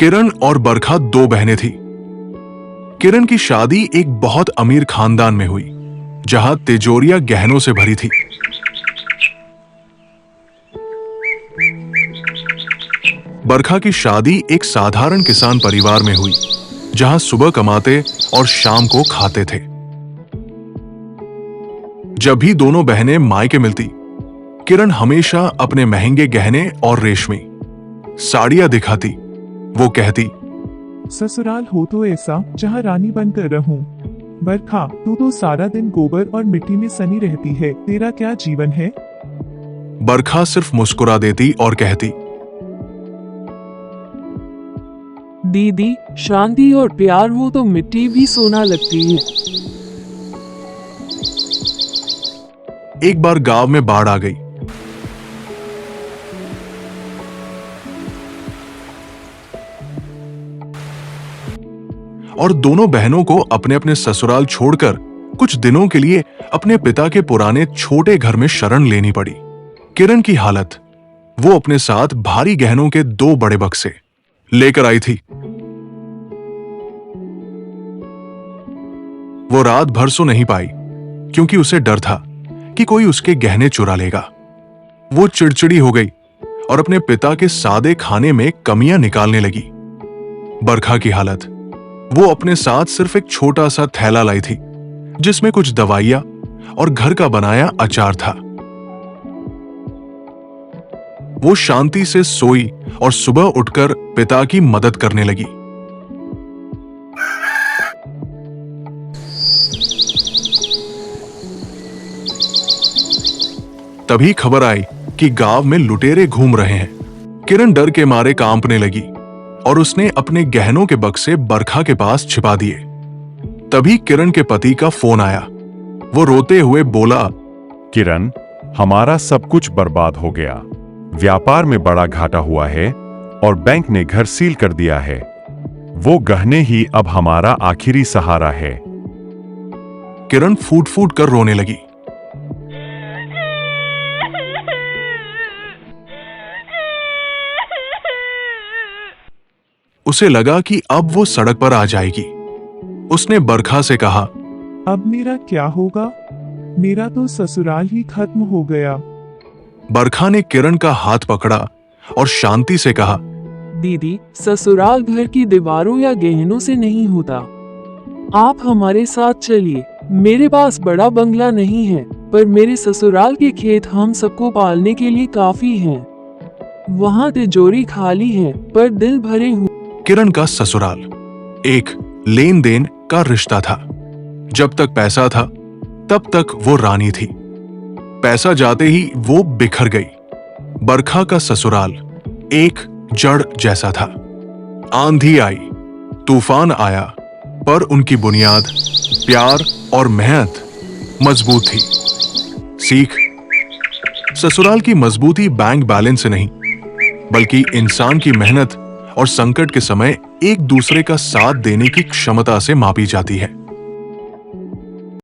किरण और बरखा दो बहनें थी। किरण की शादी एक बहुत अमीर खानदान में हुई, जहां तिजोरियां गहनों से भरी थी। बरखा की शादी एक साधारण किसान परिवार में हुई, जहां सुबह कमाते और शाम को खाते थे। जब भी दोनों बहनें मायके मिलती, किरण हमेशा अपने महंगे गहने और रेशमी साड़ियां दिखाती। वो कहती, ससुराल हो तो ऐसा जहाँ रानी बनकर रहूं। बरखा, तू तो सारा दिन गोबर और मिट्टी में सनी रहती है, तेरा क्या जीवन है। बरखा सिर्फ मुस्कुरा देती और कहती, दीदी, शांति और प्यार हो तो मिट्टी भी सोना लगती है। एक बार गांव में बाढ़ आ गई। और दोनों बहनों को अपने अपने ससुराल छोड़कर कुछ दिनों के लिए अपने पिता के पुराने छोटे घर में शरण लेनी पड़ी। किरण की हालत, वो अपने साथ भारी गहनों के 2 बड़े बक्से लेकर आई थी। वो रात भर सो नहीं पाई, क्योंकि उसे डर था कि कोई उसके गहने चुरा लेगा। वो चिड़चिड़ी हो गई और अपने पिता के सादे खाने में कमियां निकालने लगी। बरखा की हालत, वो अपने साथ सिर्फ एक छोटा सा थैला लाई थी, जिसमें कुछ दवाइयां और घर का बनाया अचार था। वो शांति से सोई और सुबह उठकर पिता की मदद करने लगी। तभी खबर आई कि गांव में लुटेरे घूम रहे हैं। किरण डर के मारे कांपने लगी और उसने अपने गहनों के बक्से बरखा के पास छिपा दिए। तभी किरण के पति का फोन आया। वो रोते हुए बोला, किरण, हमारा सब कुछ बर्बाद हो गया। व्यापार में बड़ा घाटा हुआ है और बैंक ने घर सील कर दिया है। वो गहने ही अब हमारा आखिरी सहारा है। किरण फूट फूट कर रोने लगी। उसे लगा कि अब वो सड़क पर आ जाएगी। उसने बरखा से कहा, अब मेरा क्या होगा, मेरा तो ससुराल ही खत्म हो गया। बरखा ने किरण का हाथ पकड़ा और शांति से कहा, दीदी, ससुराल घर की दीवारों या गहनों से नहीं होता। आप हमारे साथ चलिए। मेरे पास बड़ा बंगला नहीं है, पर मेरे ससुराल के खेत हम सबको पालने के लिए काफी हैं। वहाँ तिजोरी खाली है, पर दिल भरे हुए। किरण का ससुराल एक लेन देन का रिश्ता था। जब तक पैसा था, तब तक वो रानी थी। पैसा जाते ही वो बिखर गई। बरखा का ससुराल एक जड़ जैसा था। आंधी आई, तूफान आया, पर उनकी बुनियाद प्यार और मेहनत मजबूत थी। सीख, ससुराल की मजबूती बैंक बैलेंस से नहीं, बल्कि इंसान की मेहनत और संकट के समय एक दूसरे का साथ देने की क्षमता से मापी जाती है।